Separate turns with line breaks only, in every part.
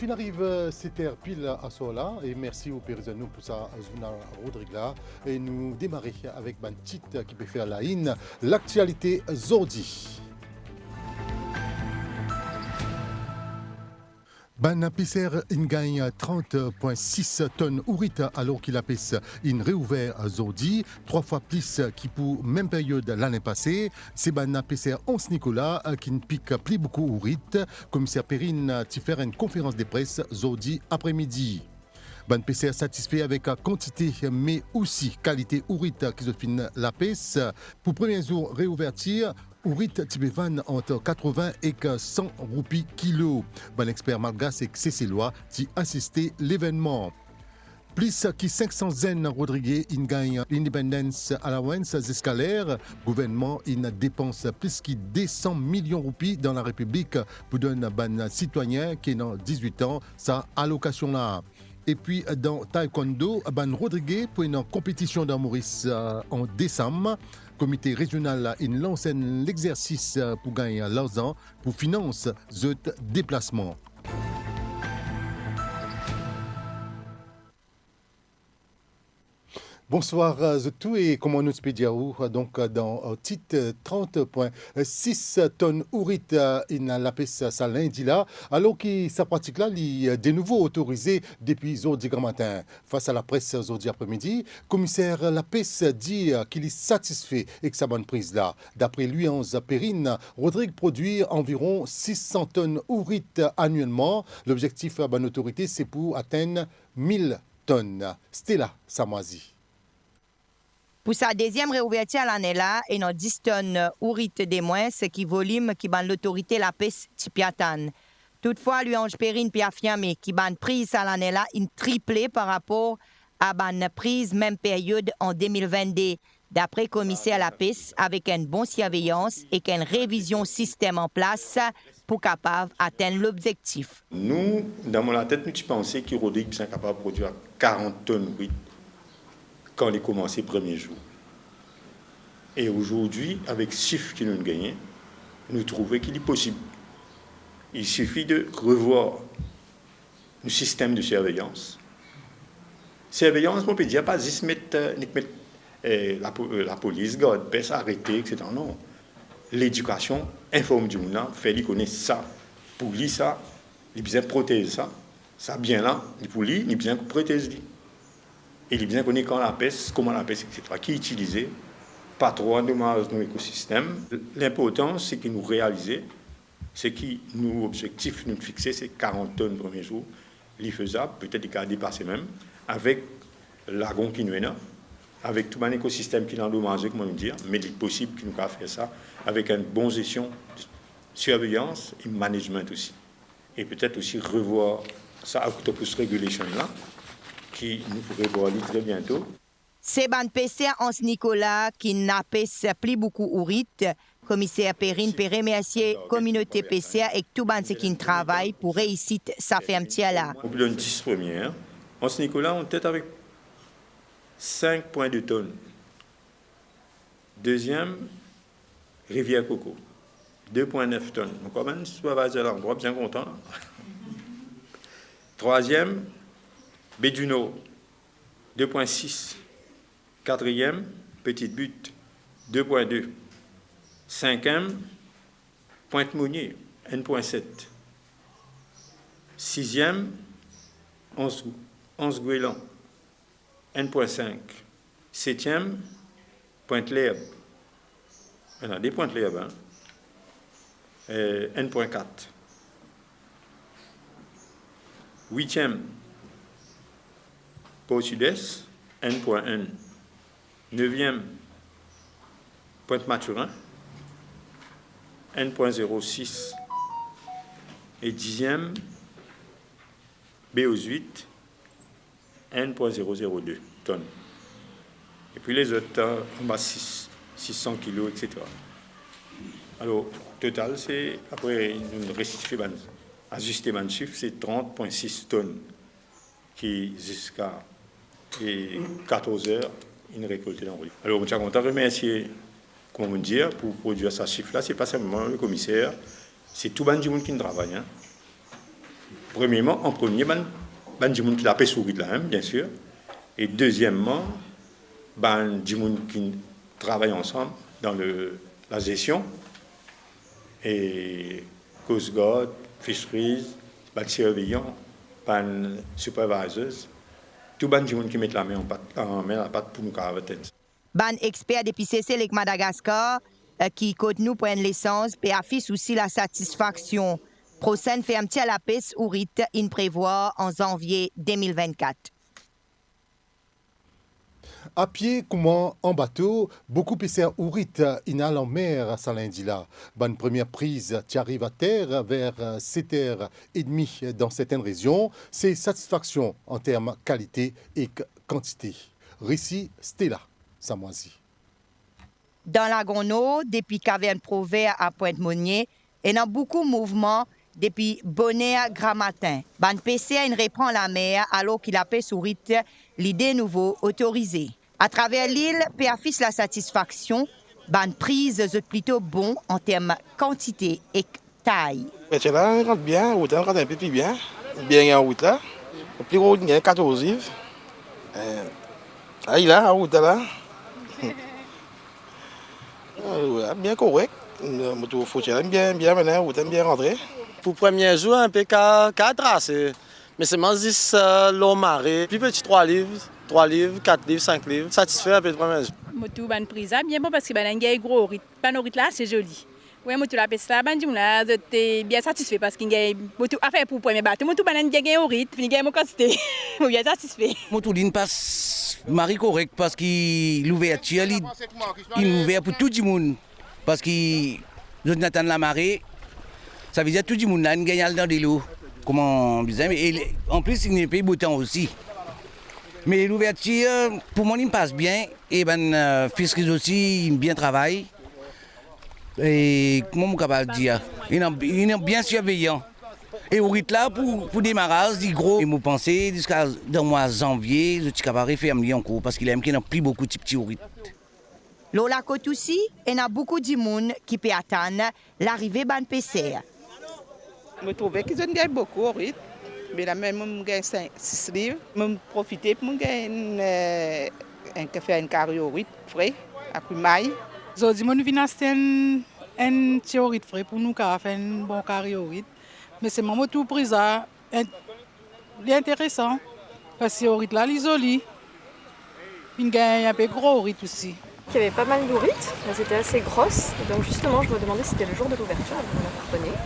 fin arrive, c'était pile à Sola et merci au Périzano pour ça, Zuna Rodrigla. Et nous démarrer avec un titre qui peut faire la in, l'actualité Zordi. Ban PCR in gagne 30,6 tonnes ourit alors qu'il a pèse in réouvert Zordi, 3 fois plus qu'il pour même période l'année passée. C'est ban PCR 11 Nicolas qui ne pique plus beaucoup ourit. Commissaire Perrine qui fait une conférence de presse Zordi après-midi. Ban PCR satisfait avec la quantité mais aussi qualité ourit qui se fin la pèse. Pour premier jour réouverture, ourit Tibévan entre 80 et 100 roupies kilo. Ban expert malgache et cécélois qui assisté l'événement. Plus que 500 zen Rodriguez in gagne l'independence allowance escalaire. Gouvernement in dépense plus que 200 millions de roupies dans la République pour donner ban citoyen qui est 18 ans sa allocation là. Et puis dans taekwondo, ban Rodriguez pour une compétition dans Maurice en décembre. Comité régional in lance l'exercice pour gagner l'argent pour financer ce déplacement. Bonsoir à tous et comment nous peut dire donc dans titre 30,6 tonnes ourit in la pêche ça lundi là alors que sa pratique là est de nouveau autorisée depuis aujourd'hui grand matin face à la presse aujourd'hui après-midi commissaire la pêche dit qu'il est satisfait avec sa bonne prise là d'après lui en Perrine Rodrigue produit environ 600 tonnes ourit annuellement l'objectif à bonne autorité c'est pour atteindre 1000 tonnes Stella Samoisi.
Pour sa deuxième réouverture l'année là, et nos 10 tonnes ourit des moins, ce qui volume qui ban l'autorité la pêche tipiatan. Toutefois, lui Ange Perrine puis affirmé qui ban prise à l'année là, une triplée par rapport à ban prise même période en 2022. D'après commissaire la pêche, avec une bonne surveillance et qu'une révision système en place pour capable atteindre l'objectif.
Nous, dans la tête, nous pensons que Rodrigue est capable de produire 40 tonnes ourit quand il a commencé le premier jour. Et aujourd'hui, avec ce chiffre que nous avons gagné, nous trouvons qu'il est possible. Il suffit de revoir le système de surveillance. Surveillance, on peut dire, pas juste mettre la police, garde, pèse, arrêter, etc. Non. L'éducation informe du monde, fait lui connaître ça. Pour lui, ça, il a besoin de protéger ça. Ça bien là, pour lui, il a besoin de protéger. Il est bien connu quand la pêche, comment la pêche, etc. Qui est utilisé, pas trop endommage dans l'écosystème. L'important, c'est que nous réaliser, c'est que nos objectifs, nous fixer, c'est 40 tonnes le premier jour. Il faisable, peut-être qu'il a dépassé même, avec l'agon qui nous est là, avec tout un écosystème qui est endommagé, comment nous dire, mais il est possible que nous puissions faire ça avec une bonne gestion, surveillance et management aussi. Et peut-être aussi revoir ça, Octopus Regulation là, qui nous pourrait voir très bientôt.
C'est ban PC Hans Nicolas qui n'a pas plus beaucoup ourit. Commissaire Perrine peut remercier la communauté PCA et tout le monde qui travaille pour réussir sa fermeture là.
On donne 10 premières. Hans Nicolas, on tête avec 5,2 tonnes. Deuxième, Rivière Coco, 2,9 tonnes. Donc, quand même, je vais à l'endroit bien content. Troisième, Béduno, 2,6. Quatrième, Petite Butte, 2,2. Cinquième, Pointe-Mounier, 1,7. Sixième, 11 Gouélan, 1,5. Septième, Pointe-l'Herbe. Voilà, des Pointe-l'Herbe, hein. 1,4. Huitième, Port-Sud-Est, 1,1. Neuvième, Pointe-Maturin, 1,06. Et dixième, B8, 1,002 tonnes. Et puis les autres, en bas 600 kilos, etc. Alors, total, c'est, après, une restitution, ajusté le chiffre, c'est 30,6 tonnes qui, jusqu'à 14 heures, une récolte dans le riz. Alors, on est content de remercier, comment dire, pour produire ce chiffre-là. Ce n'est pas seulement le commissaire, c'est tout le monde qui travaille. Hein. Premièrement, en premier, ben du monde qui l'a pêche souris là même, bien sûr. Et deuxièmement, ben du monde qui travaille ensemble dans la gestion. Et Coast Guard, Fisheries, ben surveillants, ben supervisors, tout ben du monde qui met la main en main à la pâte pour nous caractériser.
Ban expert depuis CC avec Madagascar qui côte nous pour une licence et affiche aussi la satisfaction. Prochaine fermeture à la pêche ourit in prévoit en janvier 2024.
À pied, comment en bateau, beaucoup PCR ourit inal en mer à ce lundi-là. Bonne première prise, tu arrives à terre vers 7h30 dans certaines régions. C'est satisfaction en termes qualité et quantité. Récit Stella Samoisi.
Dans la Gono, depuis Caverne Provert à Pointe-Monnier, il y a beaucoup de mouvements depuis Bonaire Grand Matin. Ban PCR reprend la mer alors qu'il a pêché ourit l'idée nouveau autorisée. À travers l'île, peut affiche la satisfaction. Ban prise plutôt bon en termes quantité et taille.
C'est là, on rentre bien, on rentre un peu plus bien. Bien en route là. Le plus gros, il y a 14 livres. Il a en route là. Bien correct. Le moto faut bien maintenant, on bien rentré.
Pour le premier jour, un peu qu'à tracer. Mais c'est moins 10 l'eau marée. Plus petit 3 livres, 4 livres, 5 livres. Satisfait un peu le premier jour.
Moto ban prise bien bon parce que ban un gros rythme. Ban rythme là c'est joli. Ouais moto la peste là ban dit là j'étais bien satisfait parce qu'il y a moto affaire pour premier bateau. Moto ban un gain au rythme, il gain mon quantité. Bien satisfait.
Moto ligne passe mari correct parce que l'ouverture il ouvert pour tout le monde parce que je attends la marée. Ça veut dire que tout le monde a une gagnale dans l'eau. Comment bizarre. Et en plus, il n'y a pas beau temps aussi. Mais l'ouverture, pour moi, il me passe bien. Et ben, Fisheries aussi, il bien travaille. Et comment je peux dire? Il est bien surveillant. Et au rythme là, pour démarrage, il gros. Et je pense jusqu'à le mois de janvier, je suis capable de faire en cours parce qu'il n'y a plus beaucoup de petits au rythme.
Lola côte aussi, il y a beaucoup de monde qui peut attendre l'arrivée ban PCR.
Je trouvais qu'ils ont gagné beaucoup au rythme. Mais là même, je gagne 6 livres. Je profite pour gagner un café, un carré au rythme frais, après maille.
Aujourd'hui, je viens acheter un théorie frais pour nous faire un bon carré au rythme. Mais c'est mon tout prise c'est intéressant. Parce que au rythme là, l'isolé. Il gagne un peu gros au rythme aussi.
Il y avait pas mal d'ourites, elles étaient assez grosses. Et donc justement, je me demandais si c'était le jour de l'ouverture, elles me l'appartenaient.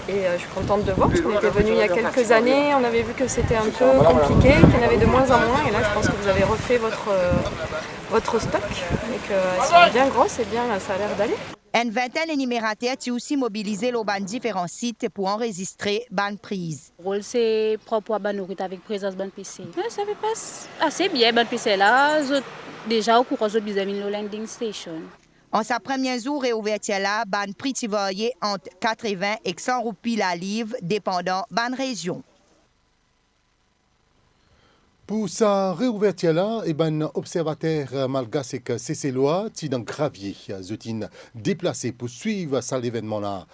Et je suis contente de voir, parce qu'on était venu il y a quelques années, on avait vu que c'était un peu compliqué, qu'il y en avait de moins en moins. Et là, je pense que vous avez refait votre stock et qu'elles sont bien grosses et bien, ça a l'air d'aller.
Une vingtaine d'énumérateurs qui aussi mobilisé les différents sites pour enregistrer ban prise.
Le rôle c'est propre à ban nourriture avec présence ban PC. Ça se passe assez bien ban PC là. Déjà au courant de le landing station.
En sa première jour réouverture là, ban prix varié entre 80 et 100 roupies la livre dépendant ban région.
Pour sa réouverture là, observateur malgache que Cécélois, qui dans Gravier, zotin déplacé pour suivre ça l'événement là.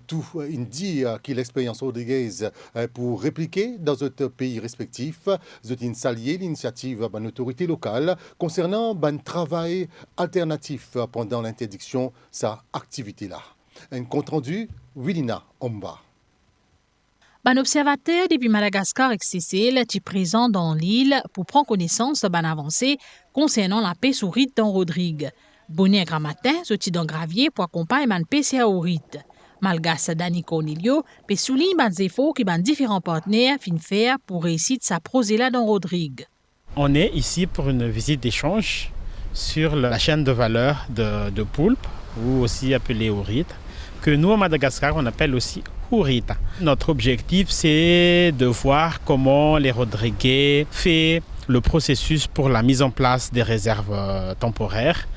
Tout dit que l'expérience Rodriguez pour répliquer dans notre pays respectif, zotin salier l'initiative de l'autorité locale concernant ban travail alternatif pendant l'interdiction sa activité là. Un compte rendu, Willina Omba.
Un observateur depuis Madagascar et Cécile est présent dans l'île pour prendre connaissance de avancée concernant la paix sur rite dans Rodrigue. Bonnet grand matin, sorti dans Gravier pour accompagner man PCA au rite. Malgas Dani Cornelio peut souligner les efforts que différents partenaires fin faire pour réussir sa prosée là dans Rodrigue.
On est ici pour une visite d'échange sur la chaîne de valeur de poulpe, ou aussi appelée au rite, que nous à Madagascar on appelle aussi Ourita. Notre objectif, c'est de voir comment les Rodriguais font le processus pour la mise en place des réserves temporaires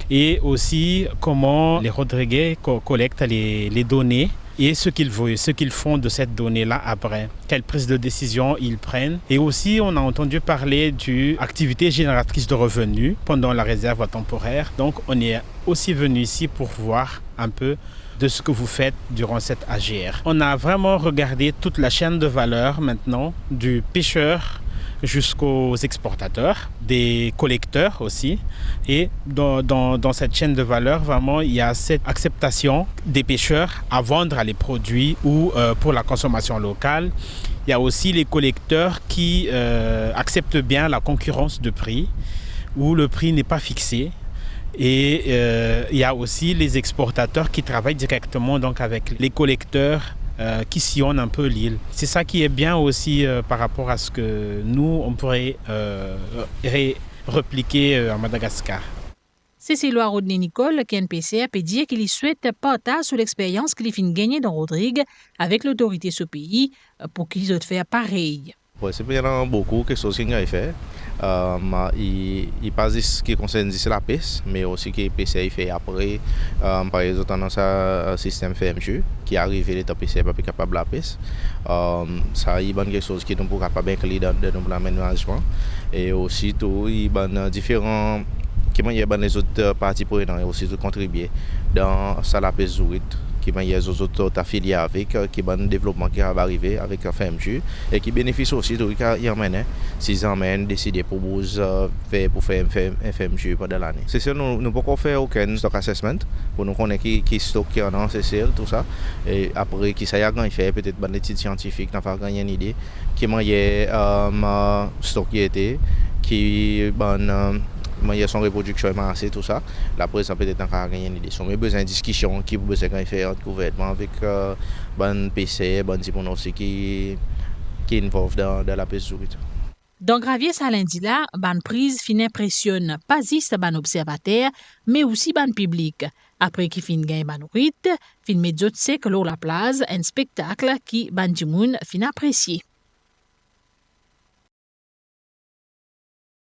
et aussi comment les Rodriguais collectent les données et ce qu'ils font de cette donnée-là après, quelle prise de décision ils prennent. Et aussi, on a entendu parler d'une activité génératrice de revenus pendant la réserve temporaire. Donc, on est aussi venu ici pour voir un peu de ce que vous faites durant cette AGR. On a vraiment regardé toute la chaîne de valeur maintenant, du pêcheur jusqu'aux exportateurs, des collecteurs aussi. Et dans cette chaîne de valeur, vraiment, il y a cette acceptation des pêcheurs à vendre les produits ou pour la consommation locale. Il y a aussi les collecteurs qui acceptent bien la concurrence de prix, où le prix n'est pas fixé. Et il y a aussi les exportateurs qui travaillent directement donc, avec les collecteurs qui sillonnent un peu l'île. C'est ça qui est bien aussi par rapport à ce que nous, on pourrait répliquer à Madagascar.
Cécile Rodney-Nicole, KNPC, a dit qu'il souhaite partager sur l'expérience qu'il a gagner dans Rodrigue avec l'autorité de ce pays pour qu'ils aient fait pareil.
Oui, c'est bien beaucoup de choses qu'il a fait. Il pas ce qui concerne la pêche, mais aussi que PCA fait après. Par exemple, dans un système FMG qui arrive, l'État PCA pas capable de la pêche. Ça, il y a quelque chose qui nous peut capable d'inclure dans le management. Et aussi, il y a différents qui les autres parties prenantes et aussi de contribuer dans la pêche qui y a les autres affiliés avec qui va le développement qui va arriver avec FMG et qui bénéficie aussi de y emmène s'ils emmènent décider pour faire FMG pendant l'année. C'est sûr nous ne pouvons faire aucun stock assessment pour nous connaître qui stock qui en a c'est tout ça et après qui ça y a quand il fait peut-être une étude scientifique n'a pas gagné une idée qui y a stock qui était qui il y a son reproduction et tout ça. La presse peut-être encore gagné une idée. On a besoin de discussion qui besoin de faire un gouvernement avec ban PC, ban Timon aussi qui involve dans la pêche zourite.
Dans Gravier ça lundi là, ban prise fin impressionne pas juste ban observateur, mais aussi ban public. Après qui fin gagne ban ourit, fin mezzot sec l'eau la plage, un spectacle qui ban Timoun fin apprécié.